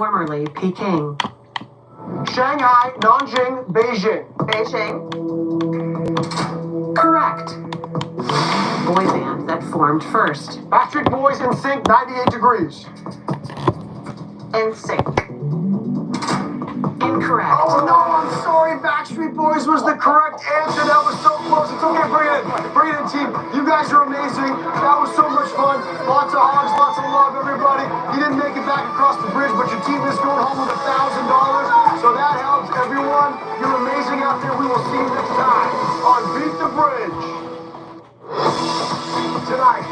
Formerly Peking. Shanghai, Nanjing, Beijing. Beijing. Correct. Boy band that formed first. Backstreet Boys in Sync, 98 Degrees. In sync. Incorrect. Oh no, I'm sorry. Backstreet Boys was the correct answer. That was so close. It's okay. Bring it in. Bring it in, team. You guys are amazing. That was so much fun. Lots of hugs, lots of love, everybody. You didn't make it back across the bridge, but your team is going home with $1,000. So that helps, everyone. You're amazing out there. We will see you next time on Beat the Bridge. Tonight,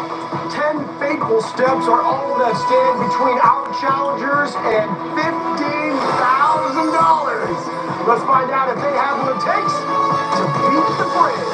10 fateful steps are all that stand between our challengers and $15,000. Let's find out if they have what it takes to beat the bridge.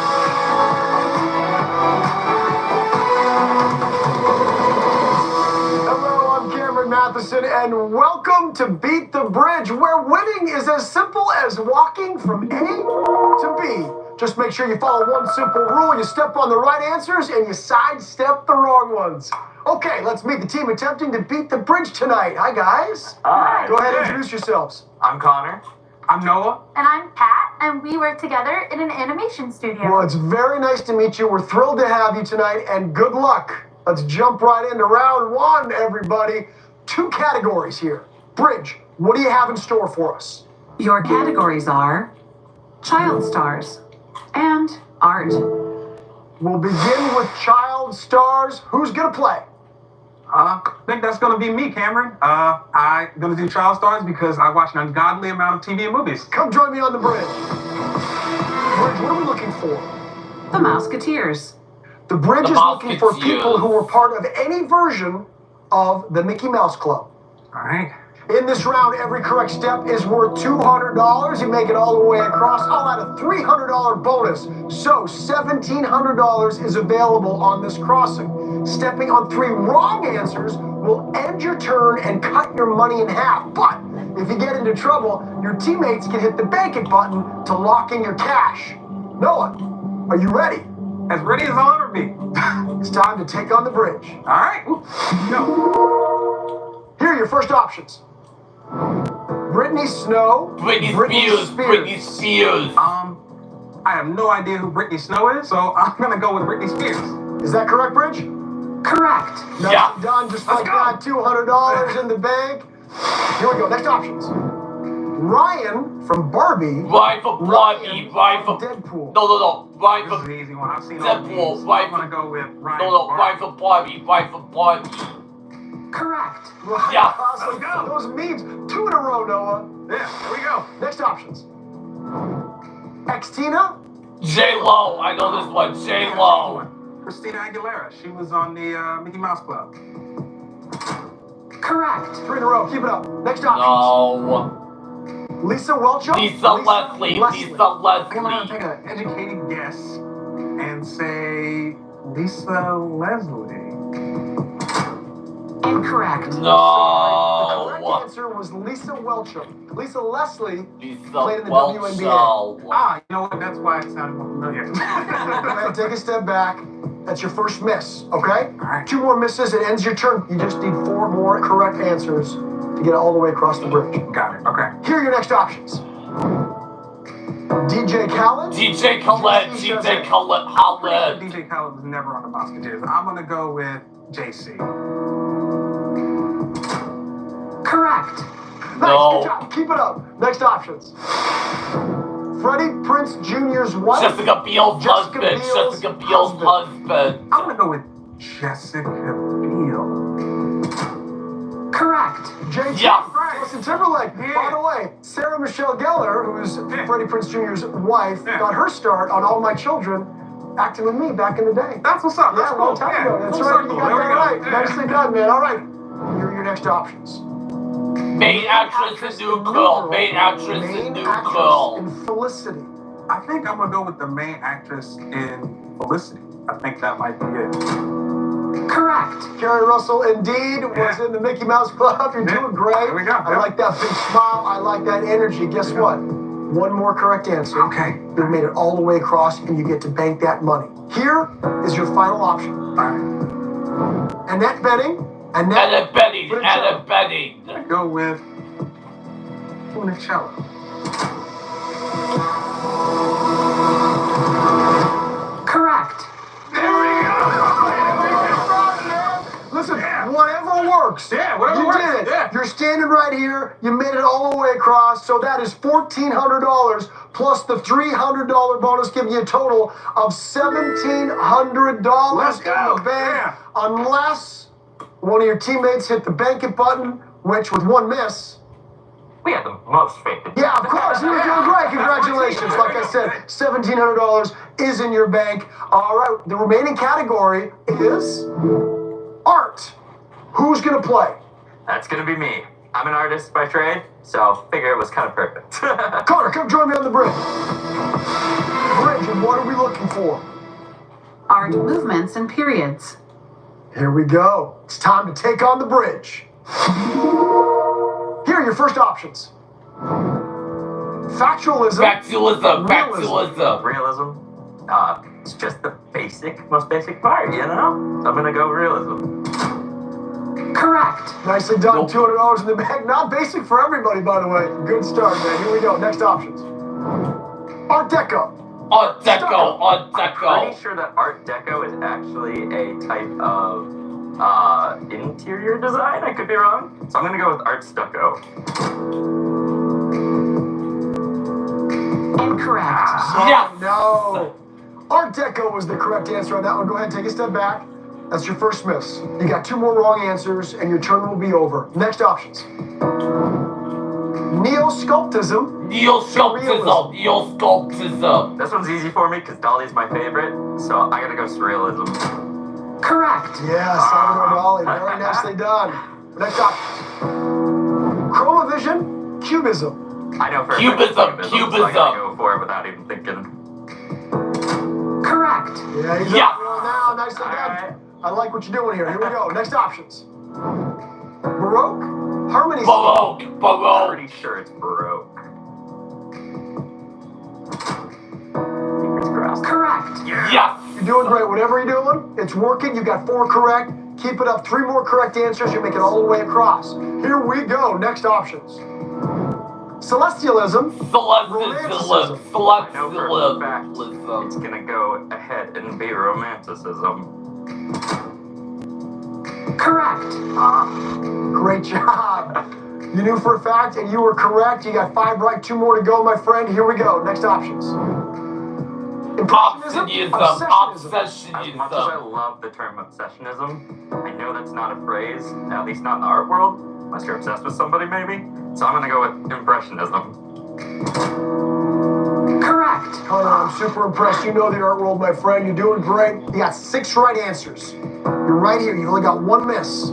Hello, I'm Cameron Matheson, and welcome to Beat the Bridge, where winning is as simple as walking from A to B. Just make sure you follow one simple rule. You step on the right answers and you sidestep the wrong ones. Okay, let's meet the team attempting to beat the bridge tonight. Hi, guys. Hi. Go ahead and introduce yourselves. I'm Connor. I'm Noah. And I'm Pat, and we work together in an animation studio. Well, it's very nice to meet you. We're thrilled to have you tonight, and good luck. Let's jump right into round one, everybody. 2 categories here. Bridge, what do you have in store for us? Your categories are child stars and art. We'll begin with child stars. Who's going to play? I think that's going to be me, Cameron. I'm going to do child stars because I watch an ungodly amount of TV and movies. Come join me on the bridge. Bridge, what are we looking for? The Mouseketeers. The bridge is looking for people who were part of any version of the Mickey Mouse Club. All right. In this round, every correct step is worth $200. You make it all the way across, I'll add a $300 bonus. So $1,700 is available on this crossing. Stepping on 3 wrong answers will end your turn and cut your money in half. But if you get into trouble, your teammates can hit the bank it button to lock in your cash. Noah, are you ready? As ready as I'll ever be. It's time to take on the bridge. All right. Go. Here are your first options. Britney Snow. Britney Spears. I have no idea who Britney Snow is, so I'm going to go with Britney Spears. Is that correct, Bridge? Correct. Yeah. Done just like that. $200 in the bank. Here we go. Next options. Ryan from Barbie. Ryan from Barbie. Ryan from Deadpool. No. Ryan This is from an easy one. I've seen all these. Deadpool. So Ryan I'm going to go with Ryan. Ryan from Barbie. Ryan from Barbie. Correct. Ryan Yeah. Gosling. Let's go. Those memes. 2 in a row, Noah. Yeah, here we go. Next options. Xtina. J-Lo. I know this one. J-Lo. Christina Aguilera. She was on the Mickey Mouse Club. Correct. 3 in a row. Keep it up. Next options. No. Lisa Welchel. Lisa Leslie. I'm going to take an educated guess and say Lisa Leslie. Incorrect. The correct No. answer was Lisa Welchel. Lisa Leslie Lisa played in the WNBA. Welchel. Ah, you know what? That's why it sounded more familiar. Go ahead, take a step back. That's your first miss, okay? All right. 2 more misses, it ends your turn. You just need 4 more correct answers to get all the way across the bridge. Got it. Okay. Here are your next options. DJ Khaled. DJ Khaled. DJ Khaled. DJ Khaled was never on the Musketeers. I'm going to go with JC. Correct. Nice, No. good job. Keep it up. Next options. Freddie Prinze Jr.'s wife. Jessica Biel's husband. Jessica Biel's husband. I'm going to go with Jessica Biel. Correct. JT. Yeah. Justin Timberlake. Yeah. By the way, Sarah Michelle Gellar, who's Yeah. Freddie Prinze Jr.'s wife, Yeah. got her start on All My Children acting with me back in the day. That's what's up. That's Yeah, a cool. long time ago. That's full right. circle. You got There we that go. right. Yeah. Nicely done, man. All right. Here are your next options. Main actress in New Girl. Main actress in Main New actress Girl. in Felicity. I think I'm going to go with the main actress in Felicity. I think that might be it. Correct. Carrie Russell indeed was in the Mickey Mouse Club. You're Yeah. doing great. There we go. I like that big smile. I like that energy. Guess what? 1 more correct answer. Okay. You've made it all the way across, and you get to bank that money. Here is your final option. All right. Annette Bening. Annette Bening. Go with Funicello. Correct. Listen, whatever works. Yeah, whatever you works. did it. Yeah. You're standing right here. You made it all the way across. So that is $1,400 plus the $300 bonus, giving you a total of $1,700 Let's in go. the bank. Yeah. Unless one of your teammates hit the bank it button, which with one miss. We had the most faith in you. Yeah, of course. You were doing great. Congratulations. Like I said, $1,700 is in your bank. All right. The remaining category is art. Who's going to play? That's gonna be me. I'm an artist by trade, so figure it was kind of perfect. Connor, come join me on the bridge. Bridge, and what are we looking for? Art movements and periods. Here we go. It's time to take on the bridge. Here are your first options. Factualism. Realism. It's just the most basic part, you know? So I'm gonna go realism. Correct. Nicely done. $200 in the bag. Not basic for everybody, by the way. Good start, man. Here we go. Next options. Art Deco. I'm pretty sure that Art Deco is actually a type of interior design. I could be wrong. So I'm gonna go with Art Stucco. Incorrect. Oh, no. Art Deco was the correct answer on that one. Go ahead and take a step back. That's your first miss. You got 2 more wrong answers, and your turn will be over. Next options. Neo-sculptism. This one's easy for me because Dolly's my favorite, so I gotta go surrealism. Correct. Yes, Salvador Dali. Very nicely done. Next options. Chromavision, cubism. I know for a fact Cubism, it's so I gotta go for it without even thinking. Correct. Yeah, he's Yeah. up now. Nicely done. Alright. I like what you're doing here. Here we go. Next options. Baroque, harmony. I'm pretty sure it's Baroque. Fingers crossed. Correct. Yes. You're doing great. Whatever you're doing, it's working. You got 4 correct. Keep it up. 3 more correct answers. You make it all the way across. Here we go. Next options. Celestialism. I know for a fact it's gonna go ahead and be romanticism. Correct. Great job. You knew for a fact and you were correct. You got 5 right, 2 more to go, my friend. Here we go. Next options. Impressionism. Obsessionism. As much as I love the term obsessionism, I know that's not a phrase, at least not in the art world, unless you're obsessed with somebody maybe. So I'm gonna go with impressionism. Correct. Connor, I'm super impressed. You know the art world, my friend. You're doing great. You got 6 right answers. You're right here. You've only got 1 miss.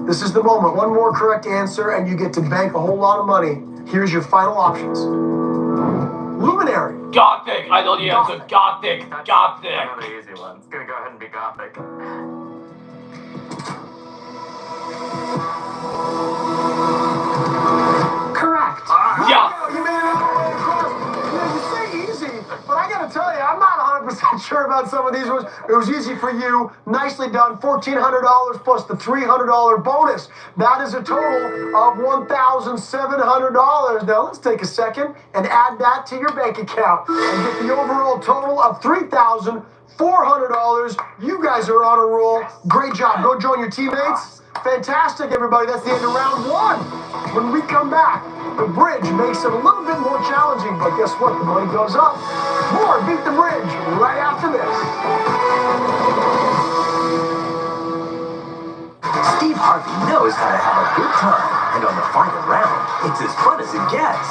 This is the moment. 1 more correct answer, and you get to bank a whole lot of money. Here's your final options. Luminary. Gothic. I know the answer. Gothic. That's Gothic. another easy one. It's gonna go ahead and be Gothic. Correct. Yeah. You made it all the way across. You say easy, but I gotta tell you, I'm not 100% sure about some of these ones. It was easy for you. Nicely done. $1,400 plus the $300 bonus. That is a total of $1,700. Now let's take a second and add that to your bank account and get the overall total of $3,400. You guys are on a roll. Great job. Go join your teammates. Fantastic, everybody. That's the end of round 1. When we come back, the bridge makes it a little bit more challenging, but guess what? The money goes up. More Beat the Bridge right after this. Steve Harvey knows how to have a good time, and on the final round, it's as fun as it gets.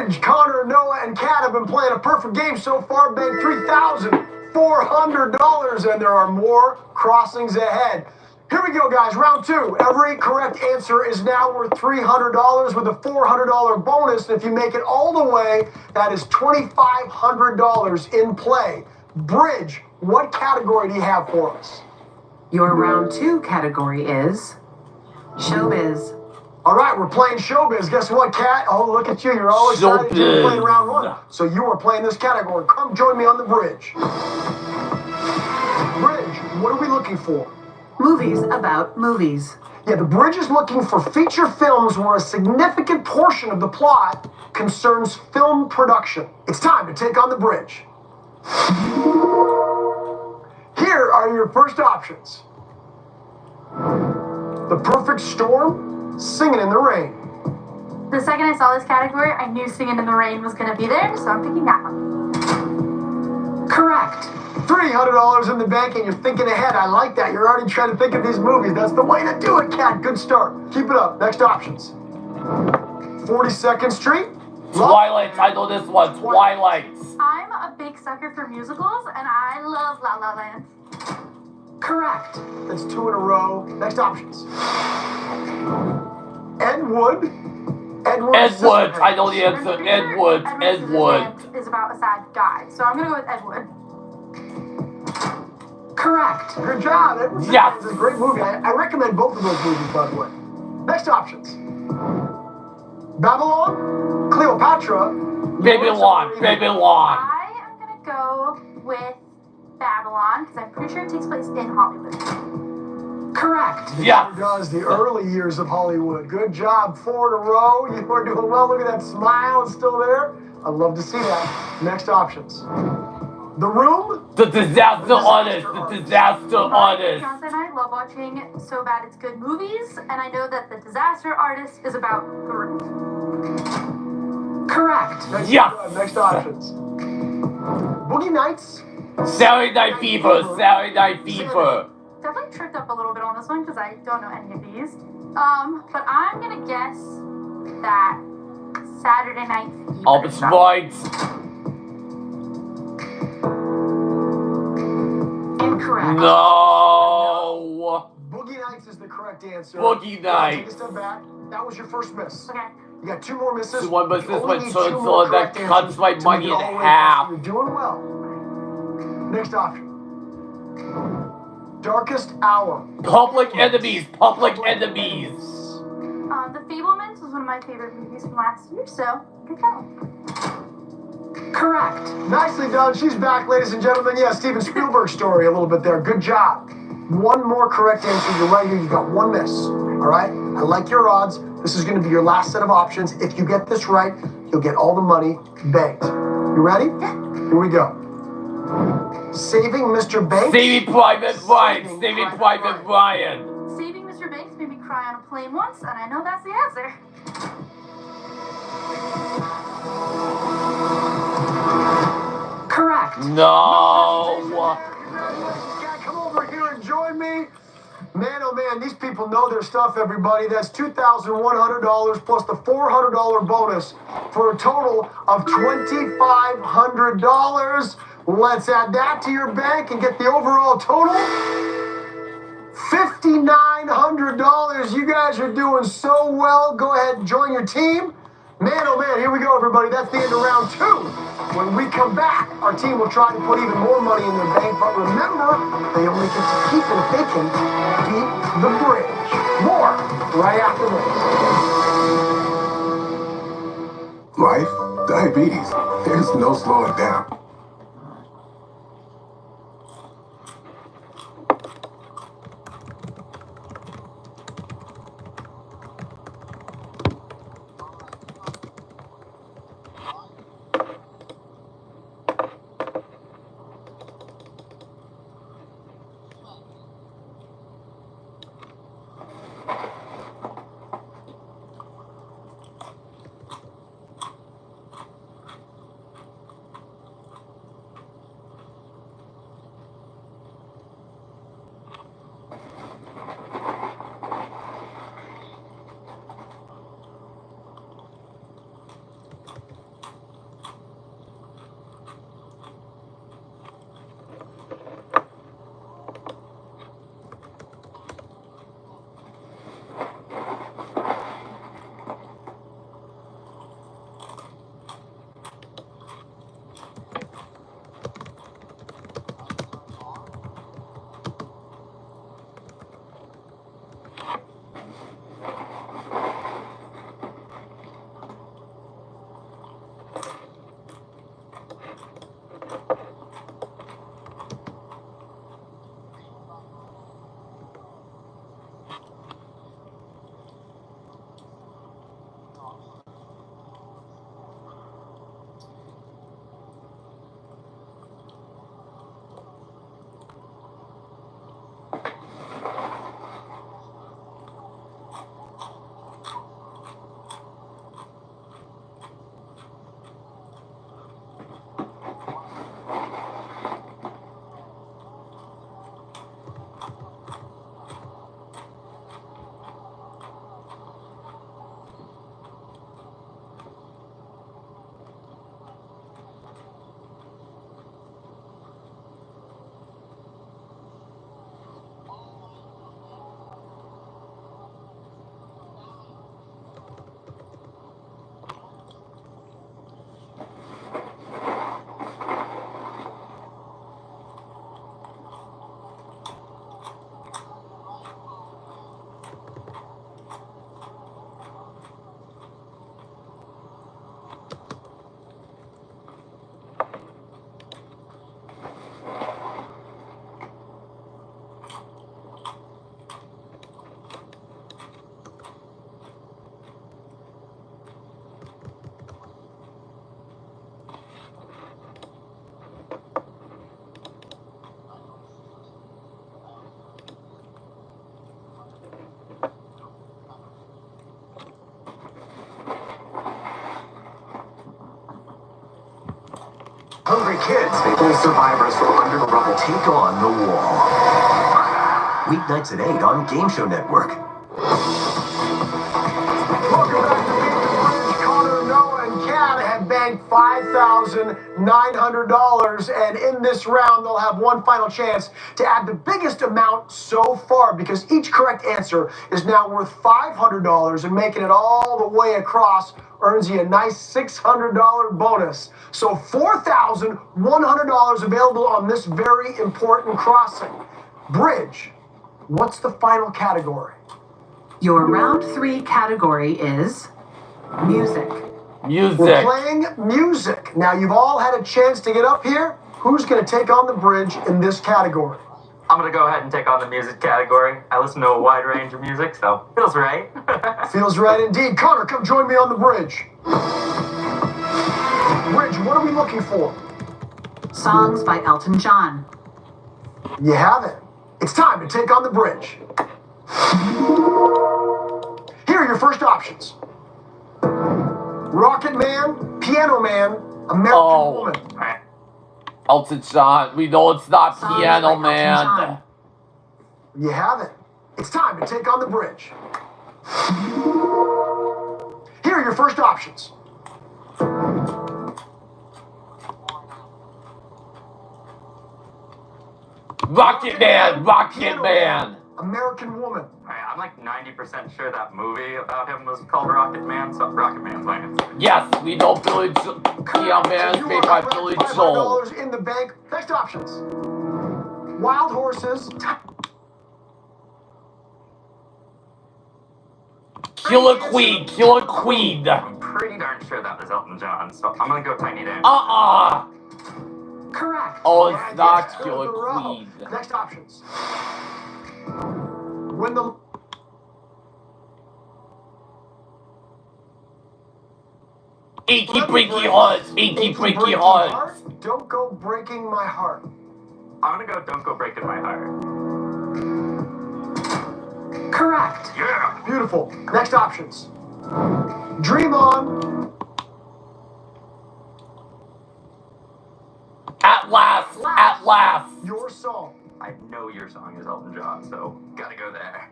Bridge, Connor, Noah, and Kat have been playing a perfect game so far, banked $3,400, and there are more crossings ahead. Here we go, guys. Round two. Every correct answer is now worth $300 with a $400 bonus. And if you make it all the way, that is $2,500 in play. Bridge, what category do you have for us? Your round two category is showbiz. All right, we're playing showbiz. Guess what, Kat? Oh, look at you. You're always excited. You were playing round one. So you are playing this category. Come join me on the bridge. Bridge, what are we looking for? Movies about movies. Yeah, the bridge is looking for feature films where a significant portion of the plot concerns film production. It's time to take on the bridge. Here are your first options. The Perfect Storm, Singing in the Rain. The second I saw this category, I knew Singing in the Rain was going to be there, so I'm picking that one. Correct. $300 in the bank and you're thinking ahead. I like that. You're already trying to think of these movies. That's the way to do it, Kat. Good start. Keep it up. Next options. 42nd Street. Twilight, I know this one. Twilight. I'm a big sucker for musicals, and I love La La Land. Correct. That's two in a row. Next options. Ed Wood. Ed Wood, I know the answer. Ed Wood. Ed Wood. Is about a sad guy, so I'm going to go with Ed Wood. Correct. Good job. Ed Wood. Yes. It's a great movie. I recommend both of those movies, by the way. Next options. Babylon, Cleopatra. Babylon. Babylon. I am going to go with Babylon, because I'm pretty sure it takes place in Hollywood. Correct. Yeah. It does. The early years of Hollywood. Good job. 4 in a row. You are doing well. Look at that smile. It's still there. I'd love to see that. Next options. The Room. The Disaster Artist. The Disaster Artist. Fiance and I love watching So Bad It's Good movies, and I know that The Disaster Artist is about the room. Correct. Next options. Boogie Nights. Saturday Night Fever. Saturday Night Fever. Definitely tripped up a little bit on this one because I don't know any of these. But I'm gonna guess that Saturday Night Fever. Albert's right. Incorrect. No. Boogie Nights is the correct answer. Boogie Take a Nights. step back. That was your first miss. Okay. You got 2 more misses. So one miss, You this only one need turns 2 more on, that correct cuts answers my to money make it in all the way half. across. You're doing well. Next option. Darkest Hour. Public Enemies. Public Enemies. The Fablemans was one of my favorite movies from last year, so good call. Correct. Nicely done. She's back, ladies and gentlemen. Yeah, Steven Spielberg story a little bit there. Good job. 1 more correct answer. You're right here. You got 1 miss. All right? I like your odds. This is going to be your last set of options. If you get this right, you'll get all the money banked. You ready? Here we go. Saving Mr. Banks. Saving Private Ryan. Saving Private Ryan. Saving Mr. Banks made me cry on a plane once, and I know that's the answer. Correct. No. Congratulations, come over here and join me. Man, oh man, these people know their stuff, everybody. That's $2,100 plus the $400 bonus for a total of $2,500. Let's add that to your bank and get the overall total. $5,900. You guys are doing so well. Go ahead and join your team. Man, oh man, here we go, everybody. That's the end of round 2. When we come back, our team will try to put even more money in their bank. But remember, they only get to keep it if they can beat the bridge. More right after this. Life, diabetes. There's no slowing down. kids, faithful survivors from under the rubble take on the wall. Weeknights at 8 on Game Show Network. Welcome back to Beat the Bridge. Connor, Noah, and Kat have banked $5,900, and in this round, they'll have one final chance to add the biggest amount so far, because each correct answer is now worth $500, and making it all the way across earns you a nice $600 bonus. So $4,100 available on this very important crossing. Bridge, what's the final category? Your round 3 category is music. Music. We're playing music. Now, you've all had a chance to get up here. Who's going to take on the bridge in this category? I'm gonna go ahead and take on the music category. I listen to a wide range of music, so feels right. Feels right indeed. Connor, come join me on the bridge. Bridge, what are we looking for? Songs by Elton John. You have it. It's time to take on the bridge. Here are your first options. Rocket Man, Piano Man, American Woman. Elton John. We know it's not Songs Piano by Man. Elton John. You have it. It's time to take on the bridge. Here are your first options. Rocket Man. Rocket Piano Man. American Woman. I'm like 90% sure that movie about him was called Rocket Man, so Rocket Man's my answer. Yes, we know Piano Man is made by Billy Joel. $500 in the bank. Next options. Wild Horses. Killer Queen. Killer Queen. I'm pretty darn sure that was Elton John, so I'm gonna go Tiny Dancer. Correct. Oh, it's Right, not yes, Killer in a row. Queen. Next options. When the Achy Breaky Heart. Achy Breaky Heart. Don't go breaking my heart. I'm gonna go Don't Go Breaking My Heart. Correct. Yeah! Beautiful. Next options. Dream On. At last. At last. Your Song. I know your song is Elton John, so gotta go there.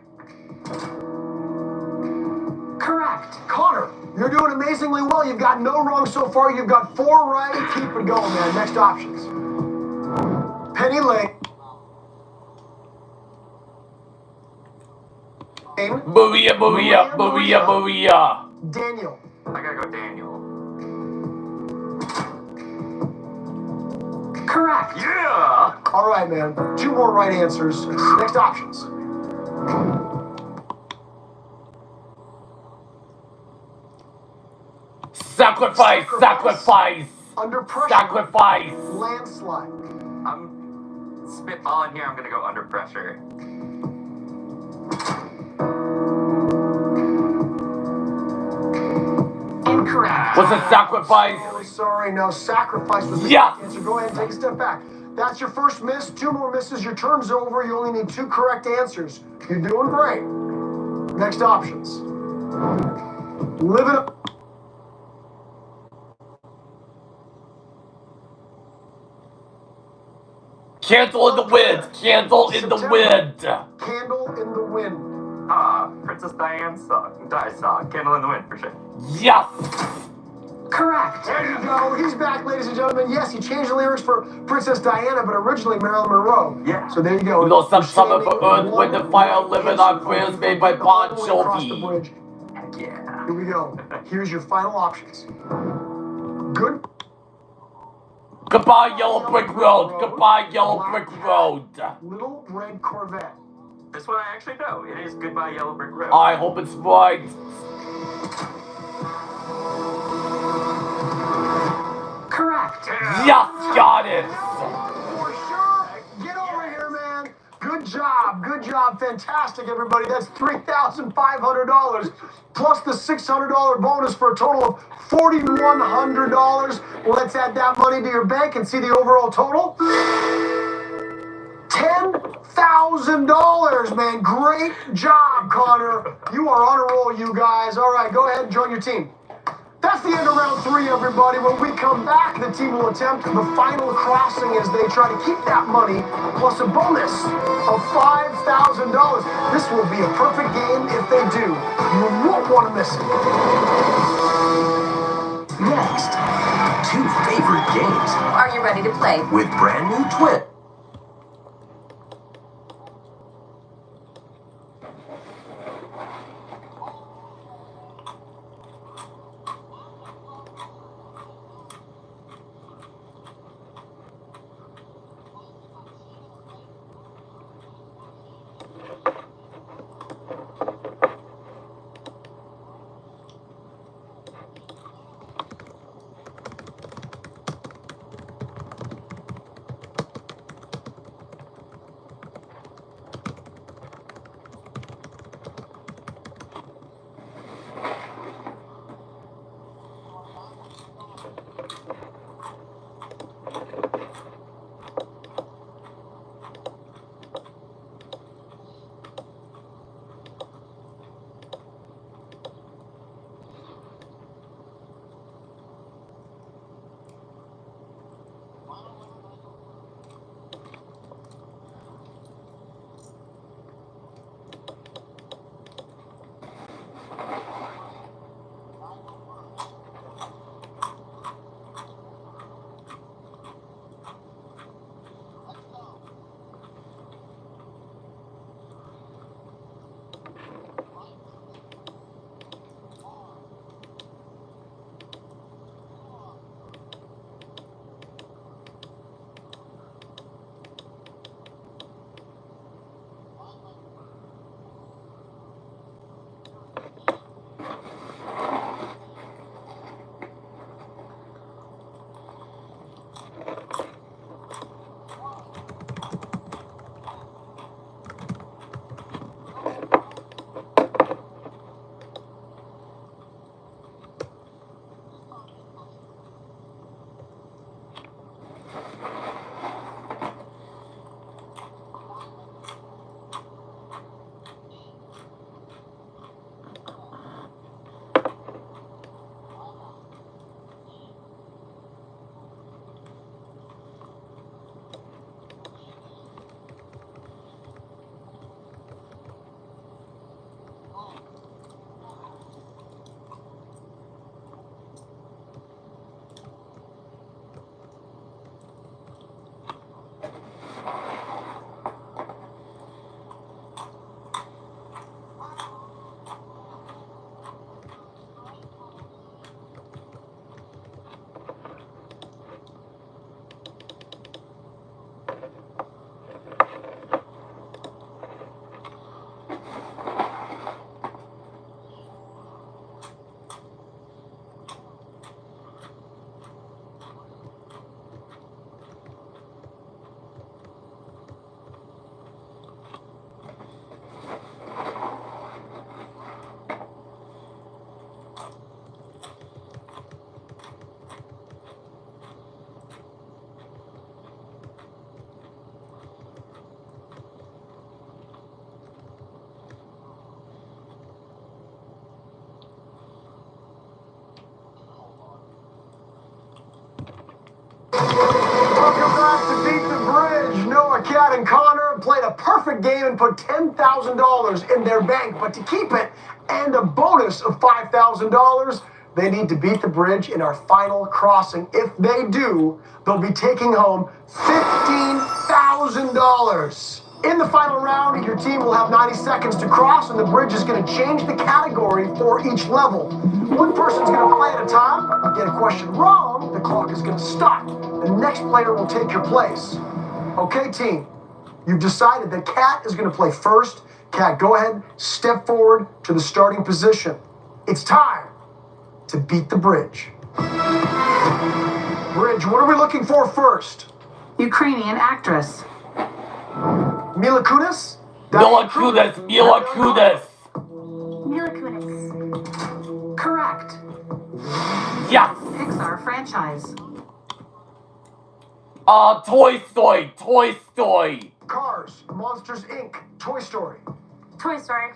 Correct. Connor, you're doing amazingly well. You've got no wrong so far. You've got 4 right. Keep it going, man. Next options. Penny Lane. Maria, Maria, Maria, Maria. Daniel. I gotta go Daniel. Correct. Yeah! All right, man. 2 more right answers. Next options. Sacrifice, sacrifice, Under Pressure. sacrifice. Landslide. I'm spitballing here, I'm gonna go Under Pressure. Incorrect. Was it sacrifice? Sorry, no. Sacrifice was the Yes. correct answer. Go ahead and take a step back. That's your first miss. 2 more misses. Your turn's over. You only need 2 correct answers. You're doing great. Next options. Live it up. Candle in the wind, candle in the wind. Candle in the Wind. Princess Diane's song. Candle in the Wind, for sure. Yes. Correct. There you go. He's back, ladies and gentlemen. Yes, he changed the lyrics for Princess Diana, but originally Marilyn Monroe. Yeah. So there you go. We know some summer Standing for earth, wind, and fire, living on prayers made by Bon all the way across the Jovi. bridge. Heck yeah. Here we go. Here's your final options. Good. Goodbye, Yellow Brick Road. Goodbye, Yellow Brick Road. Little Red Corvette. This one I actually know. It is Goodbye Yellow Brick Road. I hope it's right. Correct. Yes, got it. For sure. Get over here, man. Good job. Good job. Fantastic, everybody. That's $3,500 plus the $600 bonus for a total of $4,100. Let's add that money to your bank and see the overall total. $10,000, man. Great job, Connor. You are on a roll, you guys. All right, go ahead and join your team. That's the end of round 3, everybody. When we come back, the team will attempt the final crossing as they try to keep that money, plus a bonus of $5,000. This will be a perfect game if they do. You won't want to miss it. Next, 2 favorite games Are you ready to play? with brand new twist. Welcome back to Beat the Bridge. Noah, Cat, and Connor played a perfect game and put $10,000 in their bank. But to keep it and a bonus of $5,000, they need to beat the bridge in our final crossing. If they do, they'll be taking home $15,000. In the final round, your team will have 90 seconds to cross, and the bridge is going to change the category for each level. One person's going to play at a time. Get a question wrong, the clock is going to stop. The next player will take your place. Okay, team, you've decided that Cat is going to play first. Cat, go ahead, step forward to the starting position. It's time to beat the bridge. Bridge, what are we looking for first? Ukrainian actress. Mila Kunis? Mila Kunis. Mila Kunis. Mila Kunis. Correct. Yes. Pixar franchise. Toy Story. Toy Story. Cars, Monsters Inc., Toy Story. Toy Story.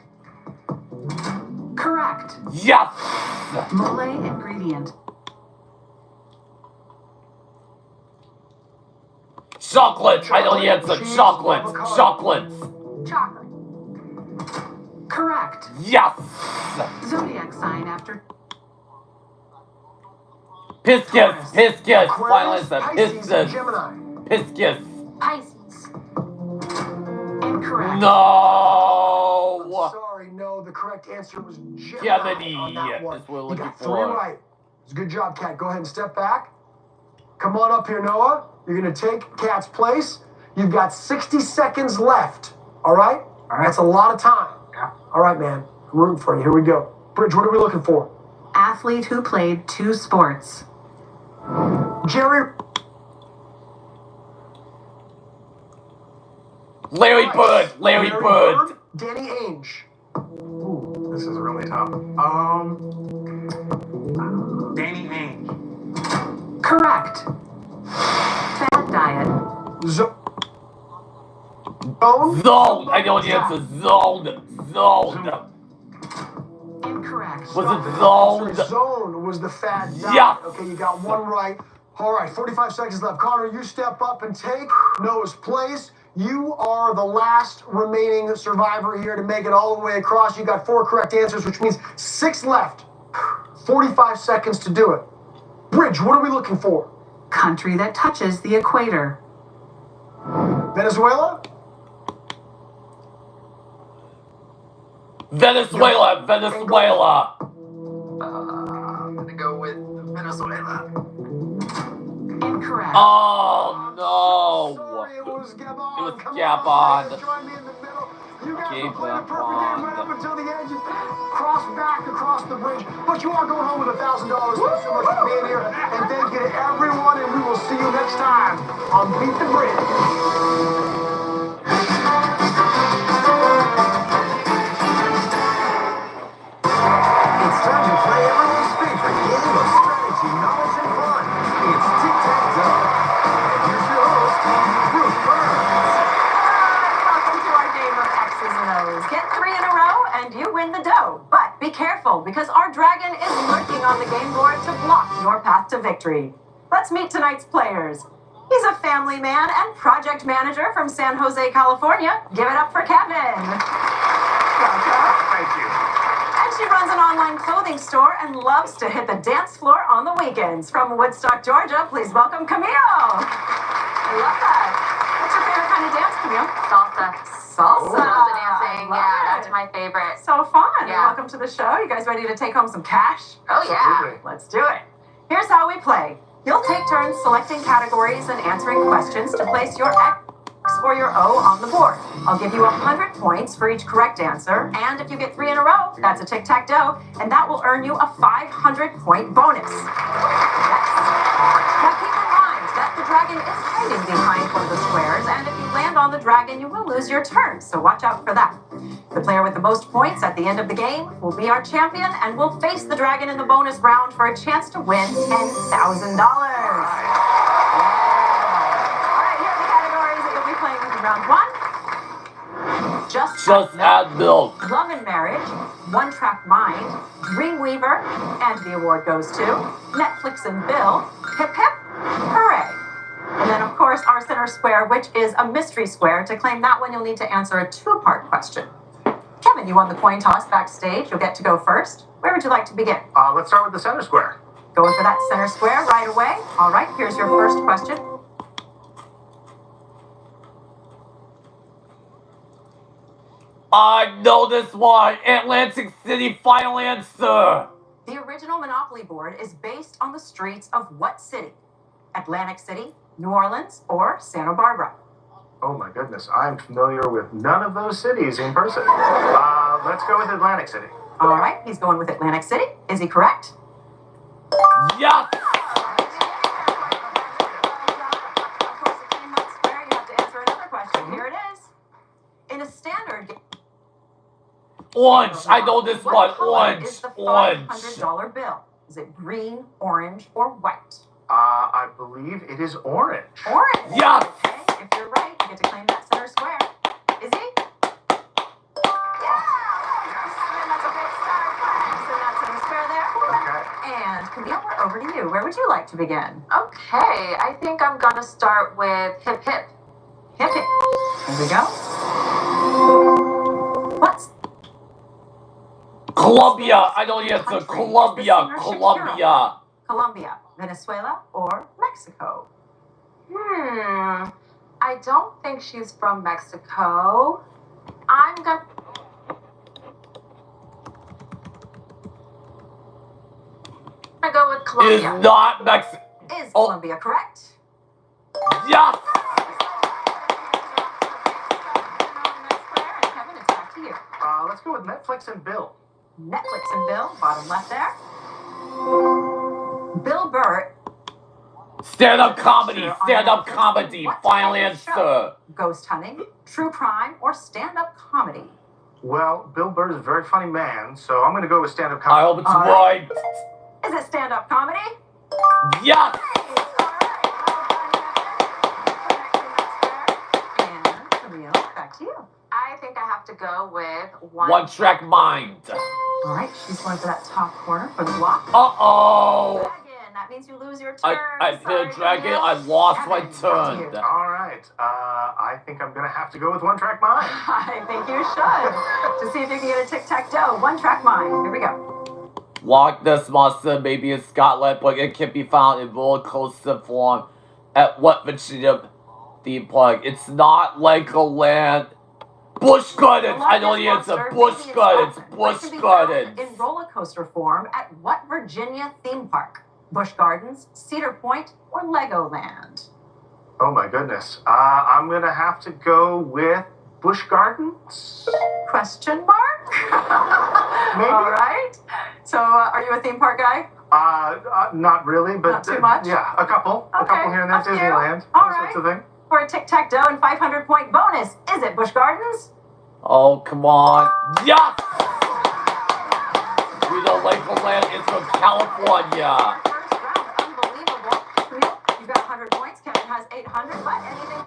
Correct. Yes! Mole ingredient. Chocolate! I know the answer. Cheese, Chocolate! avocado. Chocolates! Chocolate. Correct. Yes! Zodiac sign after Piscus! Piscus! Final Aquarius, answer. Pisces, and Piscus! Gemini. Piscus! Pisces. incorrect. No! Sorry, no. The correct answer was Gemini Gemini on that one. is what we're You looking got 3 for. right. It's a good job, Kat. Go ahead and step back. Come on up here, Noah. You're going to take Kat's place. You've got 60 seconds left. All right? All right. That's a lot of time. Yeah. All right, man. I'm rooting for you. Here we go. Bridge, what are we looking for? Athlete who played 2 sports. Jerry. Larry Rice. Bird! Larry Bird! Danny Ainge. Ooh, this is really tough. Danny Ainge. Correct. Fad diet. Zone. Zone! I know the answer. Zone! Zone! Incorrect. Was it Sorry, zoned? Zone was the fad diet. Yeah. Okay, you got 1 right. All right, 45 seconds left. Connor, you step up and take Noah's place. You are the last remaining survivor here to make it all the way across. You got 4 correct answers, which means 6 left. 45 seconds to do it. Bridge, what are we looking for? Country that touches the equator. Venezuela? Venezuela! Venezuela! I'm gonna go with Venezuela. Incorrect. Oh no! Sorry, it was Gabon. It was Come Gabon. on, guys, join me in the middle. You guys Okay, were playing a perfect game Gabon. right up until the edge. Cross back across the bridge. But you are going home with $1,000. Thanks so much for being here. And thank you to everyone. And we will see you next time on Beat the Bridge. It's time to play everyone's favorite game of strategy, knowledge, and fun. It's tic-tac-toe. And here's your host, Ruth Burns. Welcome to our game of X's and O's. Get 3 in a row and you win the dough. But be careful because our dragon is lurking on the game board to block your path to victory. Let's meet tonight's players. He's a family man and project manager from San Jose, California. Give it up for Kevin. Welcome. Thank you. And she runs an online clothing store and loves to hit the dance floor on the weekends. From Woodstock, Georgia, please welcome Camille. I love that. What's your favorite kind of dance, Camille? Salsa. Salsa. Salsa dancing. I love Yeah, it. that's my favorite. So fun. And Yeah. welcome to the show. You guys ready to take home some cash? Oh, yeah. Let's do it. Here's how we play. You'll take turns selecting categories and answering questions to place your X or your O on the board. I'll give you 100 points for each correct answer, and if you get 3 in a row, that's a tic-tac-toe, and that will earn you a 500-point bonus. Yes. Now keep in mind that the dragon is hiding behind one of the squares, and if you land on the dragon, you will lose your turn, so watch out for that. The player with the most points at the end of the game will be our champion and will face the dragon in the bonus round for a chance to win $10,000. All right, here are the categories that you'll be playing with in round 1. Just Add milk. Love and Marriage, One Track Mind, Dreamweaver, and the award goes to Netflix and Bill, Hip Hip, Hooray. And then, of course, our center square, which is a mystery square. To claim that one, you'll need to answer a 2-part question. Kevin, you won the coin toss backstage. You'll get to go first. Where would you like to begin? Let's start with the center square. Going for that center square right away. All right, here's your first question. I know this one. Atlantic City. Final answer. The original Monopoly board is based on the streets of what city? Atlantic City, New Orleans, or Santa Barbara? Oh my goodness, I'm familiar with none of those cities in person. Let's go with Atlantic City. All right, he's going with Atlantic City. Is he correct? Yes. Of course, to claim that square, you have to answer another question. Here it is. In a standard game, Orange. I know this one. what color Orange. is the Orange. $500 bill? Is it green, orange, or white? I believe it is orange. Orange. Yes. Okay, if you're right, you get to claim that center square. Is he? Yeah! And that's a great start. And Camille, we're over to you. Where would you like to begin? Okay, I think I'm gonna start with hip hip. Hip hip. Here we go. What's Colombia. I know the answer. Colombia. Colombia. Colombia, Venezuela, or Mexico? I don't think she's from Mexico. I'm gonna go with Colombia. Is not Mexico. Is Colombia correct? Yes. Kevin, it's back to you. Let's go with Netflix and Bill. Netflix and Bill, bottom left there. Bill Burr. Stand-up comedy. Stand-up comedy. Final answer. Ghost hunting, true crime, or stand-up comedy? Well, Bill Burr is a very funny man, so I'm going to go with stand-up I comedy. hope it's right. Is it stand-up comedy? Yes. And Camille, back to you. I think I have to go with One Track Mind. All right, she's going for that top corner for the block. Uh-oh. Dragon, that means you lose your turn. I hit a dragon. I lost my turn. All right. I think I'm going to have to go with One Track Mind. I think you should. To see if you can get a tic-tac-toe. One Track Mind. Here we go. Loch Ness Monster may be in Scotland, but it can be found in roller coaster form at what Virginia theme park? It's not Legoland. Busch Gardens. I know the answer. Busch Gardens. Busch Gardens. In roller coaster form at what Virginia theme park? Busch Gardens, Cedar Point, or Legoland? Oh, my goodness. I'm going to have to go with Busch Gardens. Question mark? Maybe. All right. So, are you a theme park guy? Not really, but Not too much? Yeah, a couple. A couple here and there. Up to you. Disneyland. All That right. sort of thing. For a tic-tac-toe and 500-point bonus, is it Busch Gardens? Oh, come on. Yes! We know Legoland is from California. First round, unbelievable. Camille, you've got 100 points. Kevin has 800, but anything...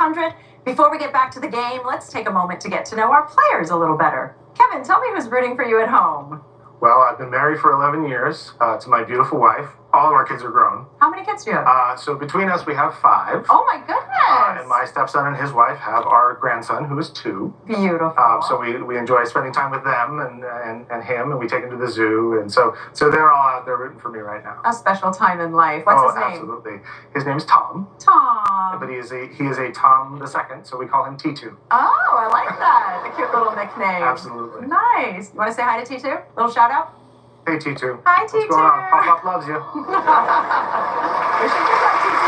600. Before we get back to the game, let's take a moment to get to know our players a little better. Kevin, tell me who's rooting for you at home. Well, I've been married for 11 years to my beautiful wife. All of our kids are grown. How many kids do you have? So between us, we have 5. Oh my goodness! And my stepson and his wife have our grandson, who is 2. Beautiful. So we enjoy spending time with them and him, and we take him to the zoo, and so they're all out there rooting for me right now. A special time in life. What's his name? Absolutely. His name is Tom. Tom. But he is a Tom the second, so we call him T2. Oh, I like that. A cute little nickname. Absolutely. Nice. You want to say hi to T2? Little shout out? Hey T2. Hi T2. What's going on? Pop loves you. We should give that T2.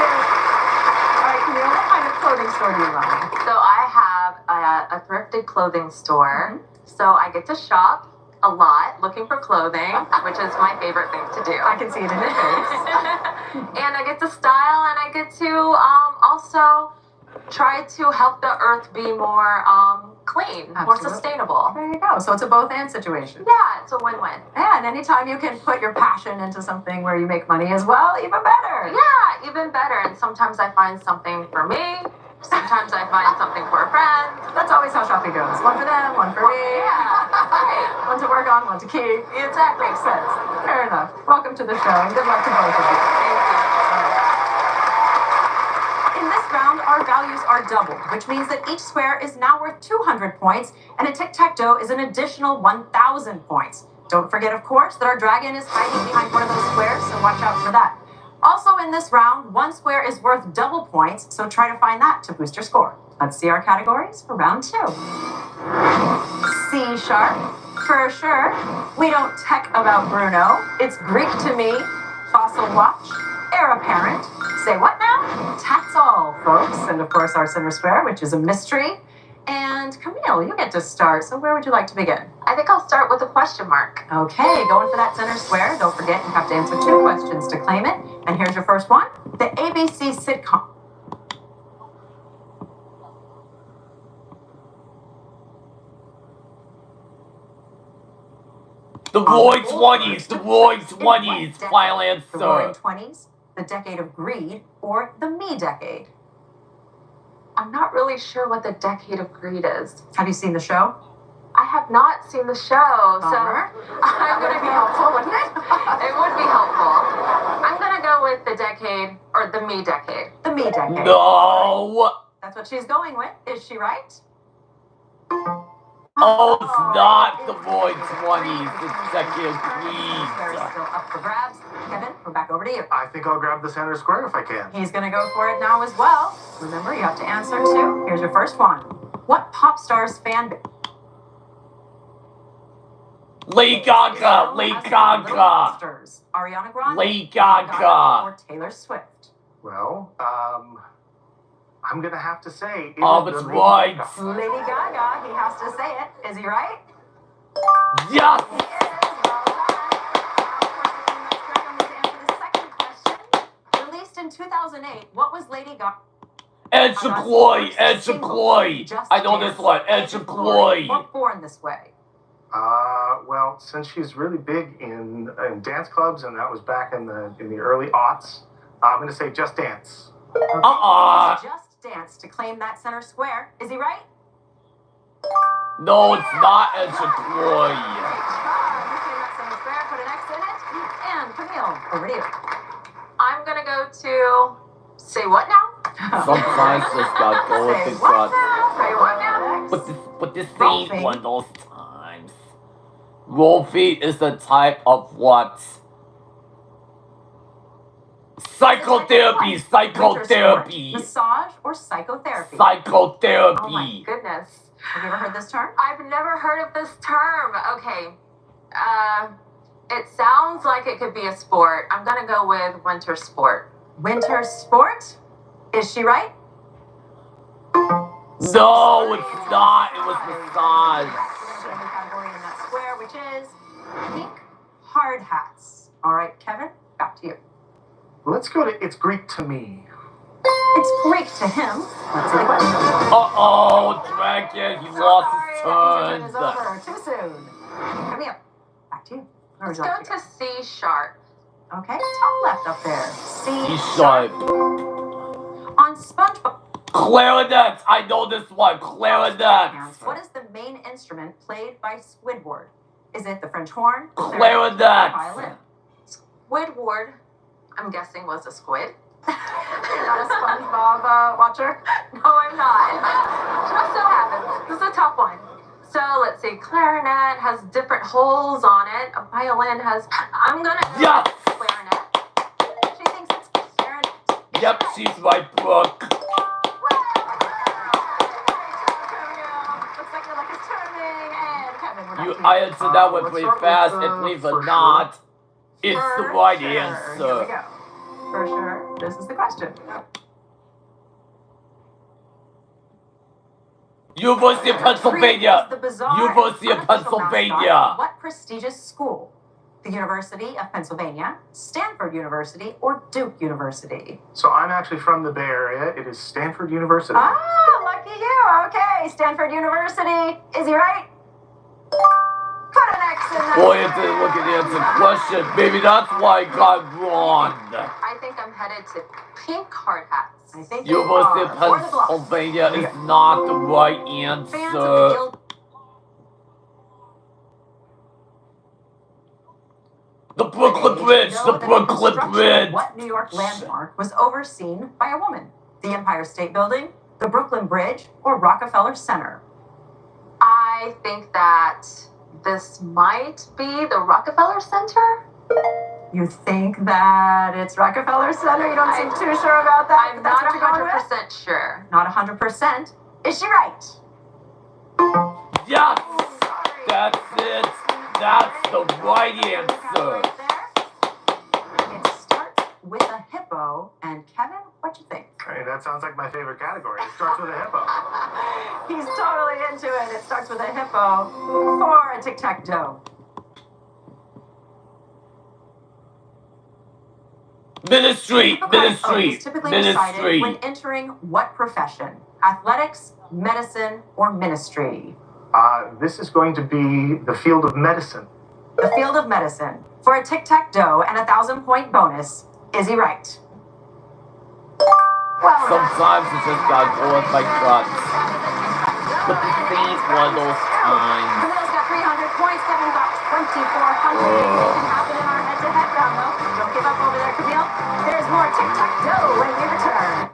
All right, Camille, what kind of clothing store do you run? So I have a thrifted clothing store. So I get to shop a lot looking for clothing, which is my favorite thing to do. I can see it in your face. And I get to style, and I get to also try to help the earth be more clean, more Absolutely. sustainable. There you go. So it's a both-and situation. Yeah, it's a win-win. Yeah, and anytime you can put your passion into something where you make money as well, even better. Yeah, even better. And sometimes I find something for me. Sometimes I find something for a friend. That's always how shopping goes. One for them, one for me. Yeah, right. One to work on, one to keep. Exactly. Makes sense. Fair enough. Welcome to the show, and good luck to both of you. Thank you. In this round, our values are doubled, which means that each square is now worth 200 points, and a tic-tac-toe is an additional 1,000 points. Don't forget, of course, that our dragon is hiding behind one of those squares, so watch out for that. Also in this round, one square is worth double points, so try to find that to boost your score. Let's see our categories for round 2. C sharp, for sure. We don't tech about Bruno. It's Greek to me. Fossil watch, heir apparent. Say what now? That's all, folks. And of course, our center square, which is a mystery. And Camille, you get to start. So where would you like to begin? I think I'll start with a question mark. Okay, going for that center square. Don't forget, you have to answer 2 questions to claim it. And here's your first one. The ABC sitcom. The Roaring 20s, the Roaring 20s, final The Roaring answer. 20s, the decade of greed, or the me decade? I'm not really sure what the decade of greed is. Have you seen the show? I have not seen the show, so Bummer. I'm Would gonna it be helpful, wouldn't it? It would be helpful. I'm gonna go with the decade or the me decade. The me decade. No. That's what she's going with. Is she right? Oh, it's not the Roaring 20s, the decade of Square is greed. still up for grabs. Kevin, we're back over to you. I think I'll grab the center square if I can. He's gonna go for it now as well. Remember, you have to answer 2. Here's your first one. What pop star's fan base? Lady Gaga, Lady Gaga, Ariana Grande, Lady Gaga. or Taylor Swift? Well, I'm gonna have to say. Oh, it's right. Lady Gaga. He has to say it. Is he right? Yes. He is. Released in 2008, what was Lady Gaga? Edge of Glory, Edge of Glory. I know this one, Edge of Glory. Or Born This Way? Well, since she's really big in dance clubs, and that was back in the early aughts, I'm gonna say Just Dance. Okay, Just Dance to claim that center square. Is he right? No, it's not Edge of Glory. Great job. You claim that center square, put an X in it. And Camille, over to you. I'm gonna go to say what now? Sometimes just gotta go with Say the what gut. now? Say what now? But this Rolfing. ain't one of those times. Rolfing is the type of what? Psychotherapy, psychotherapy, Massage or psychotherapy? psychotherapy. Oh my goodness. Have you ever heard this term? I've never heard of this term. Okay. It sounds like it could be a sport. I'm gonna go with winter sport. Winter sport? Is she right? No, it's not. It was massage. We're going to the category in that square, which is pink hard hats. All right, Kevin, back to you. Let's go to It's Greek to Me. It's Greek to him. Let's see the question. Uh-oh, Dragon, he lost his Sorry, turn. is over. Too soon. Camille, back to you. Where would Let's you like go to C sharp. Okay, top left up there. C He's sharp. On SpongeBob. Clarinet! I know this one. Clarinet! What is the main instrument played by Squidward? Is it the French horn, Clarinet! or violin? Squidward, I'm guessing, was a squid. You're not a SpongeBob watcher? No, I'm not. Just so happens. This is a tough one. So let's see. Clarinet has different holes on it. A violin has. I'm gonna go Yes! with clarinet. She thinks it's clarinet. Yep, she's my book. Looks like your luck is turning, and Kevin, we're You back to you. answered that one pretty fast, and believe it or not, it's the right Here we answer. go. For sure. This is the question. University of Pennsylvania. The bizarre University of and unofficial Pennsylvania. mascot of what prestigious school? The University of Pennsylvania, Stanford University, or Duke University? So I'm actually from the Bay Area. It is Stanford University. Ah, lucky you. Okay, Stanford University. Is he right? Put an X in that. Boy, it's a look at the answer question. Maybe that's why I got wrong. I think I'm headed to pink hard hats. I think you University are. of For the bluff. Pennsylvania is not the right Fans of the answer. Guild. The Brooklyn Bridge, Know the that Brooklyn construction of Bridge. What New York landmark was overseen by a woman? The Empire State Building, the Brooklyn Bridge, or Rockefeller Center? I think that this might be the Rockefeller Center. You think that it's Rockefeller Center? You don't seem too sure about that. I'm That's not what you're going with? 100% sure. Not 100%. Is she right? Yes, Sorry. that's it. That's the right answer. Right there. It starts with a hippo. And Kevin, what you think? Hey, that sounds like my favorite category. It starts with a hippo. He's totally into it. It starts with a hippo for a tic-tac-toe. Ministry, Is typically recited when entering what profession? Athletics, medicine, or ministry? This is going to be the field of medicine. The field of medicine. For a tic-tac-toe and a 1,000-point bonus, is he right? Well, Sometimes you just gotta go with my gut. But this ain't one of those times. Camille's got 300 points. Kevin got 2,400. It can happen in our head-to-head round, though. Don't give up over there, Camille. There's more tic-tac-toe when we return.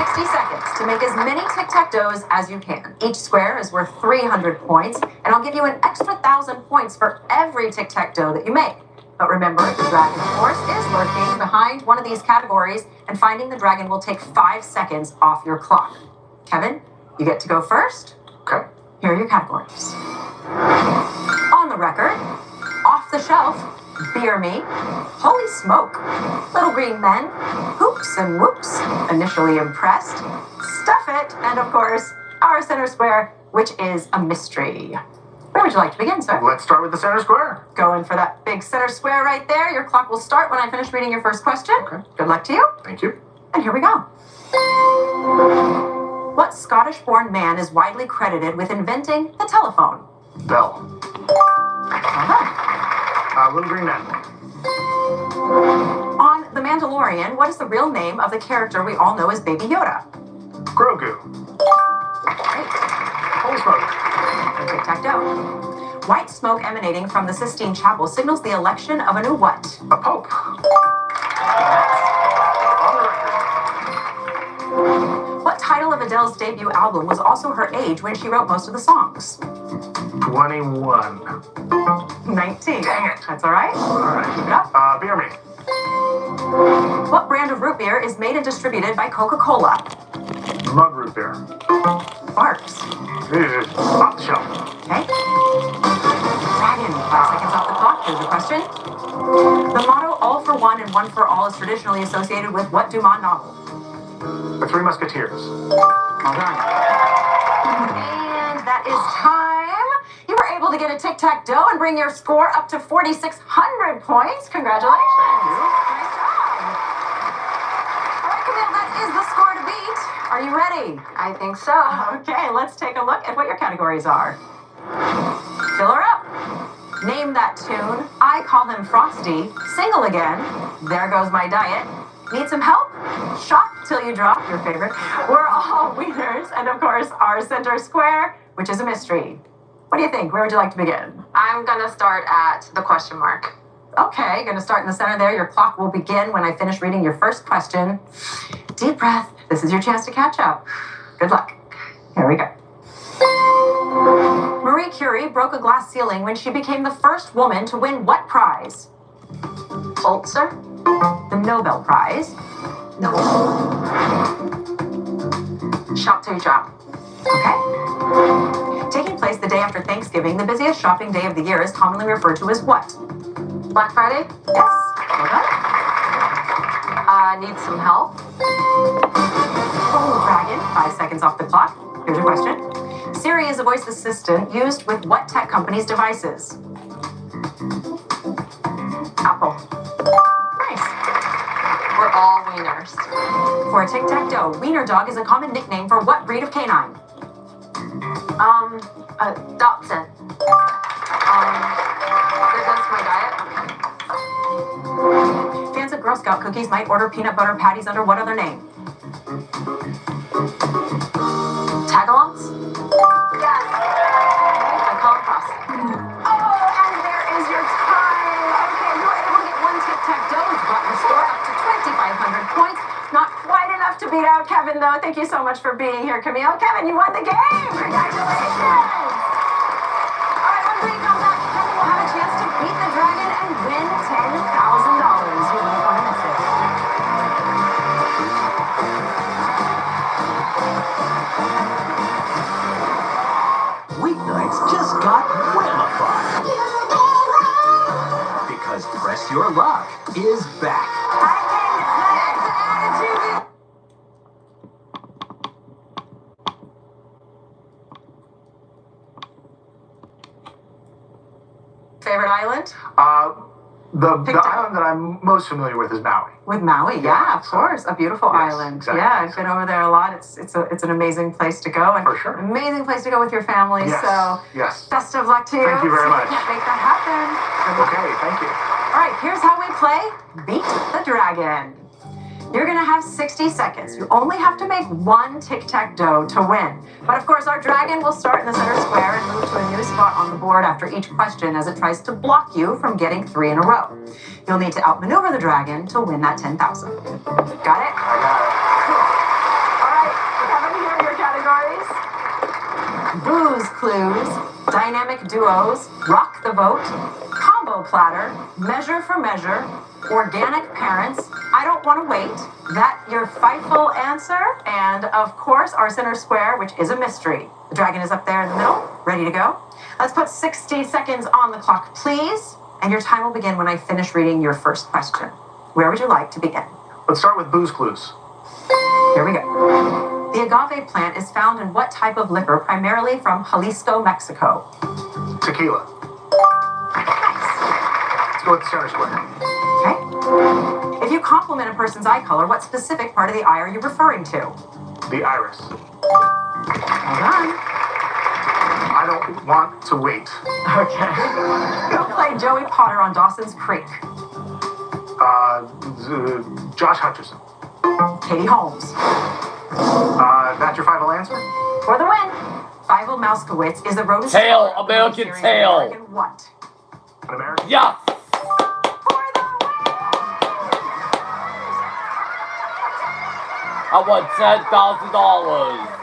60 seconds to make as many tic-tac-toes as you can. Each square is worth 300 points, and I'll give you an extra 1,000 points for every tic-tac-toe that you make. But remember, the dragon, of course, is lurking behind one of these categories, and finding the dragon will take 5 seconds off your clock. Kevin, you get to go first. Okay. Here are your categories. On the record, off the shelf, beer me, holy smoke, little green men, hoops and whoops, initially impressed, stuff it, and of course, our center square, which is a mystery. Where would you like to begin, sir? Let's start with the center square. Going for that big center square right there. Your clock will start when I finish reading your first question. Okay. Good luck to you. Thank you. And here we go. What Scottish-born man is widely credited with inventing the telephone? Bell. Well done. Little green man. On The Mandalorian, what is the real name of the character we all know as Baby Yoda? Grogu. Great. Holy smoke. And tic-tac-toe. White smoke emanating from the Sistine Chapel signals the election of a new what? A pope. On the record. What title of Adele's debut album was also her age when she wrote most of the songs? 21. 19. Dang it. That's all right. All right. Keep it up. Beer me. What brand of root beer is made and distributed by Coca-Cola? Mug root beer. Barks. Off the shelf. Okay. Dragon. 5 seconds off the clock. Here's the question. The motto "All for one and one for all" is traditionally associated with what Dumas novel? The Three Musketeers. Well done. And that is time. You were able to get a tic-tac-toe and bring your score up to 4,600 points. Congratulations. Nice job. All right, Camille, that is the score to beat. Are you ready? I think so. Okay, let's take a look at what your categories are. Fill her up. Name that tune. I call him Frosty. Single again. There goes my diet. Need some help? Shot till you drop, your favorite. We're all wieners. And of course, our center square, which is a mystery. What do you think? Where would you like to begin? I'm gonna start at the question mark. Okay, gonna start in the center there. Your clock will begin when I finish reading your first question. Deep breath. This is your chance to catch up. Good luck. Here we go. Marie Curie broke a glass ceiling when she became the first woman to win what prize? Pulitzer? The Nobel Prize. No. Shop till you drop. Okay. Taking place the day after Thanksgiving, the busiest shopping day of the year is commonly referred to as what? Black Friday? Yes. Well done. Need some help? Oh, Dragon. 5 seconds off the clock. Here's your question. Siri is a voice assistant used with what tech company's devices? Apple. Nice. We're all wieners. For a tic-tac-toe, wiener dog is a common nickname for what breed of canine? Dotson. There goes my diet. Fans of Girl Scout cookies might order peanut butter patties under what other name? Tagalongs? Yes! I call them Frosty. Oh, and there is your time. Okay, you were able to get one tic-tac-toe, which brought your score up to 2,500 points. Not quite enough to beat out Kevin, though. Thank you so much for being here, Camille. Kevin, you won the game. Congratulations. All right, when we come back, Kevin will have a chance to beat the dragon and win $10,000. You won't want to miss it. Weeknights just got whamified. Because Press Your Luck is back. Favorite island? The island that I'm most familiar with is Maui. With Maui, yeah, of course. A beautiful Yes, island. exactly. Yeah, I've been over there a lot. It's an amazing place to go. And For sure. amazing place to go with your family. Yes, So yes. best of luck to you. Thank you very much. Can't make that happen. Good luck. Okay, thank you. All right, here's how we play Beat the Dragon. You're gonna have 60 seconds. You only have to make one tic-tac-toe to win. But of course, our dragon will start in the center square and move to a new spot on the board after each question as it tries to block you from getting 3 in a row. You'll need to outmaneuver the dragon to win that 10,000. Got it? I got it. Cool. All Clues, Dynamic Duos, Rock the Vote, Combo Platter, Measure for Measure, Organic Parents, I Don't Want to Wait, That Your Fightful Answer, and of course our center square, which is a mystery. The dragon is up there in the middle, ready to go. Let's put 60 seconds on the clock, please. And your time will begin when I finish reading your first question. Where would you like to begin? Let's start with Booze Clues. Here we go. The agave plant is found in what type of liquor, primarily from Jalisco, Mexico? Tequila. Let's go with the center square. Okay. If you compliment a person's eye color, what specific part of the eye are you referring to? The iris. Hold on. I don't want to wait. Okay. Who played Joey Potter on Dawson's Creek? Josh Hutcherson. Katie Holmes. That's your final answer? For the win. Fievel Mouskowitz is the rodent. Tail, American tail. American what? An American? Yes. For the win. I won $10,000.